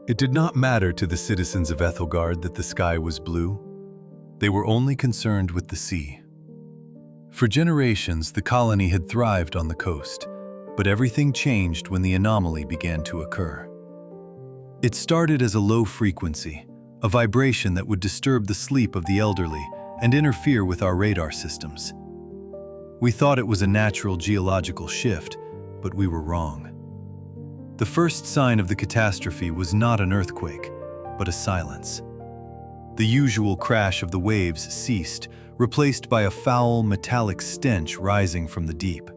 It did not matter to the citizens of Aethelgard that the sky was blue. They were only concerned with the sea. For generations, the colony had thrived on the coast, but everything changed when the anomaly began to occur. It started as a low frequency, a vibration that would disturb the sleep of the elderly and interfere with our radar systems. We thought it was a natural geological shift, but we were wrong. The first sign of the catastrophe was not an earthquake, but a silence. The usual crash of the waves ceased, replaced by a foul, metallic stench rising from the deep.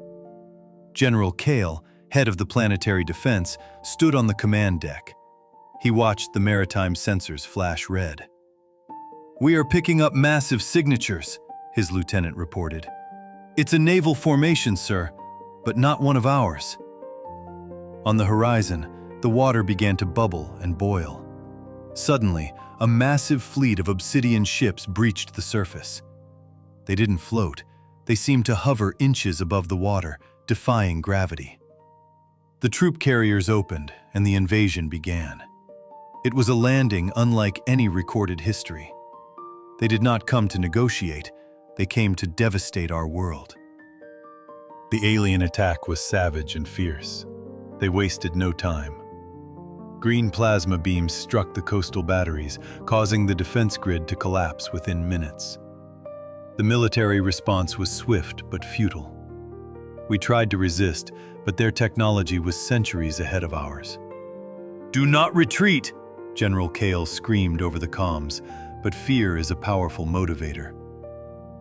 General Kale, head of the planetary defense, stood on the command deck. He watched the maritime sensors flash red. "We are picking up massive signatures," his lieutenant reported. "It's a naval formation, sir, but not one of ours." On the horizon, the water began to bubble and boil. Suddenly, a massive fleet of obsidian ships breached the surface. They didn't float. They seemed to hover inches above the water, defying gravity. The troop carriers opened, and the invasion began. It was a landing unlike any recorded history. They did not come to negotiate. They came to devastate our world. The alien attack was savage and fierce. They wasted no time. Green plasma beams struck the coastal batteries, causing the defense grid to collapse within minutes. The military response was swift but futile. We tried to resist, but their technology was centuries ahead of ours. "Do not retreat!" General Kale screamed over the comms, but fear is a powerful motivator.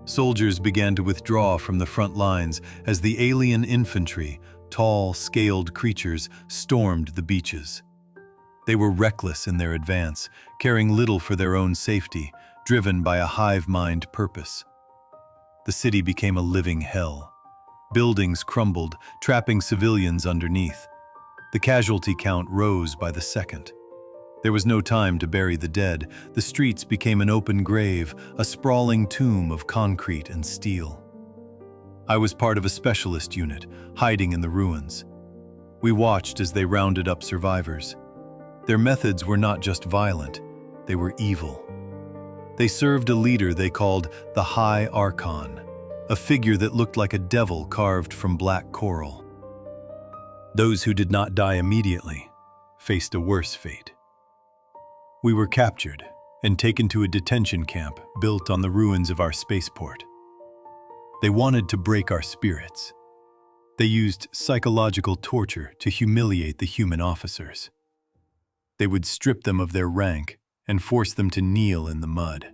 Soldiers began to withdraw from the front lines as the alien infantry, tall, scaled creatures, stormed the beaches. They were reckless in their advance, caring little for their own safety, driven by a hive-mind purpose. The city became a living hell. Buildings crumbled, trapping civilians underneath. The casualty count rose by the second. There was no time to bury the dead. The streets became an open grave, a sprawling tomb of concrete and steel. I was part of a specialist unit, hiding in the ruins. We watched as they rounded up survivors. Their methods were not just violent, they were evil. They served a leader they called the High Archon, a figure that looked like a devil carved from black coral. Those who did not die immediately faced a worse fate. We were captured and taken to a detention camp built on the ruins of our spaceport. They wanted to break our spirits. They used psychological torture to humiliate the human officers. They would strip them of their rank and force them to kneel in the mud.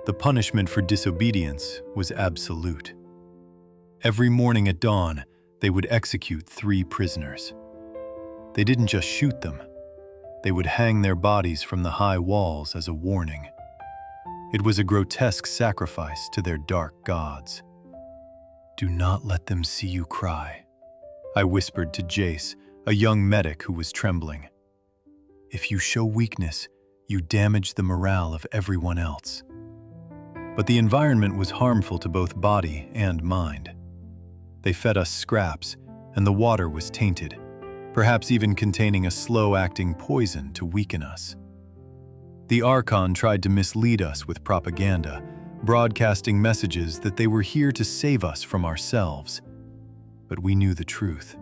The punishment for disobedience was absolute. Every morning at dawn, they would execute 3 prisoners. They didn't just shoot them. They would hang their bodies from the high walls as a warning. It was a grotesque sacrifice to their dark gods. "Do not let them see you cry," I whispered to Jace, a young medic who was trembling. "If you show weakness, you damage the morale of everyone else." But the environment was harmful to both body and mind. They fed us scraps, and the water was tainted, perhaps even containing a slow-acting poison to weaken us. The Archon tried to mislead us with propaganda, broadcasting messages that they were here to save us from ourselves. But we knew the truth.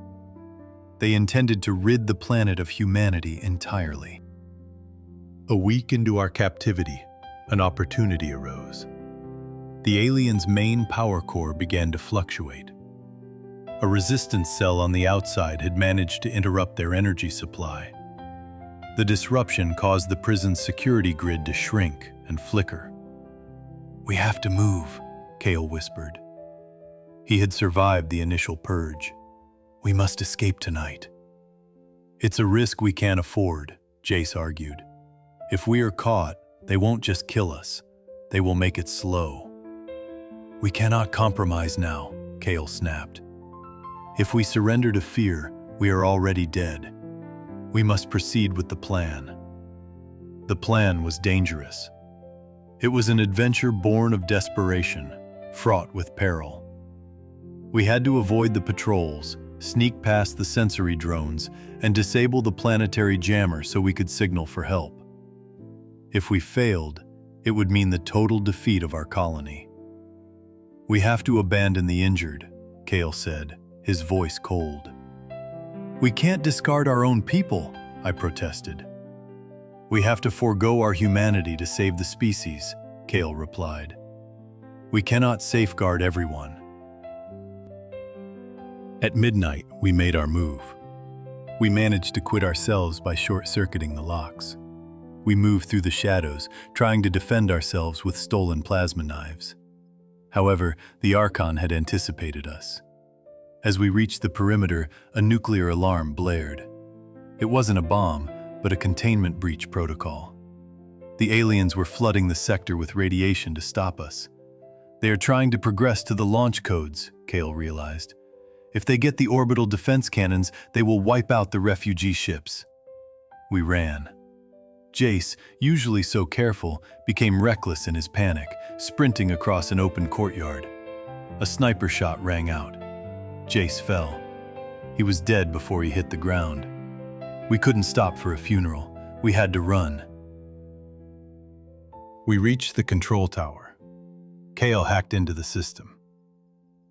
They intended to rid the planet of humanity entirely. A week into our captivity, an opportunity arose. The aliens' main power core began to fluctuate. A resistance cell on the outside had managed to interrupt their energy supply. The disruption caused the prison's security grid to shrink and flicker. "We have to move," Kale whispered. He had survived the initial purge. "We must escape tonight." "It's a risk we can't afford," Jace argued. "If we are caught, they won't just kill us. They will make it slow." "We cannot compromise now," Kale snapped. "If we surrender to fear, we are already dead. We must proceed with the plan." The plan was dangerous. It was an adventure born of desperation, fraught with peril. We had to avoid the patrols, sneak past the sensory drones, and disable the planetary jammer so we could signal for help. If we failed, it would mean the total defeat of our colony. "We have to abandon the injured," Cale said, his voice cold. "We can't discard our own people," I protested. "We have to forgo our humanity to save the species," Cale replied. "We cannot safeguard everyone." At midnight, we made our move. We managed to quit ourselves by short-circuiting the locks. We moved through the shadows, trying to defend ourselves with stolen plasma knives. However, the Archon had anticipated us. As we reached the perimeter, a nuclear alarm blared. It wasn't a bomb, but a containment breach protocol. The aliens were flooding the sector with radiation to stop us. "They are trying to progress to the launch codes," Cale realized. "If they get the orbital defense cannons, they will wipe out the refugee ships." We ran. Jace, usually so careful, became reckless in his panic, sprinting across an open courtyard. A sniper shot rang out. Jace fell. He was dead before he hit the ground. We couldn't stop for a funeral. We had to run. We reached the control tower. Cale hacked into the system.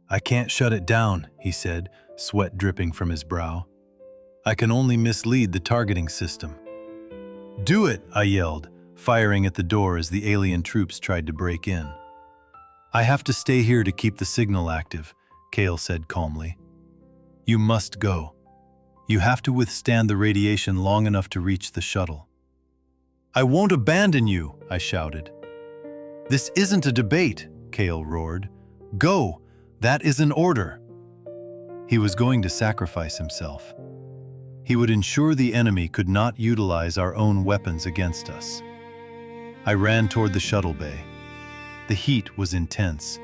"I can't shut it down," he said, sweat dripping from his brow. "I can only mislead the targeting system." "Do it," I yelled, firing at the door as the alien troops tried to break in. "I have to stay here to keep the signal active," Cale said calmly. "You must go. You have to withstand the radiation long enough to reach the shuttle." "I won't abandon you," I shouted. "This isn't a debate," Cale roared. "Go! That is an order." He was going to sacrifice himself. He would ensure the enemy could not utilize our own weapons against us. I ran toward the shuttle bay. The heat was intense.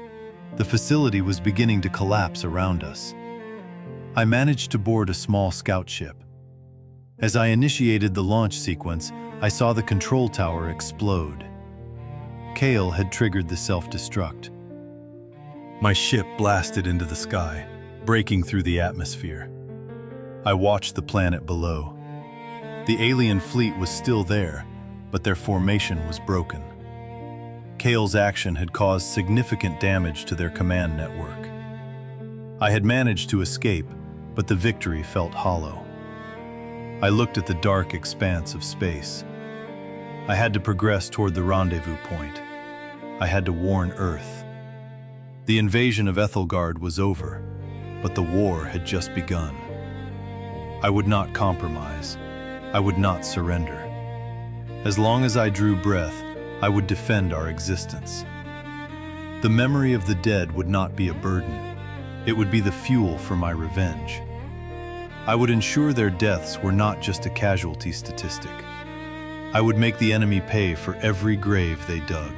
The facility was beginning to collapse around us. I managed to board a small scout ship. As I initiated the launch sequence, I saw the control tower explode. Cale had triggered the self-destruct. My ship blasted into the sky, breaking through the atmosphere. I watched the planet below. The alien fleet was still there, but their formation was broken. Cale's action had caused significant damage to their command network. I had managed to escape, but the victory felt hollow. I looked at the dark expanse of space. I had to progress toward the rendezvous point. I had to warn Earth. The invasion of Aethelgard was over, but the war had just begun. I would not compromise. I would not surrender. As long as I drew breath, I would defend our existence. The memory of the dead would not be a burden. It would be the fuel for my revenge. I would ensure their deaths were not just a casualty statistic. I would make the enemy pay for every grave they dug.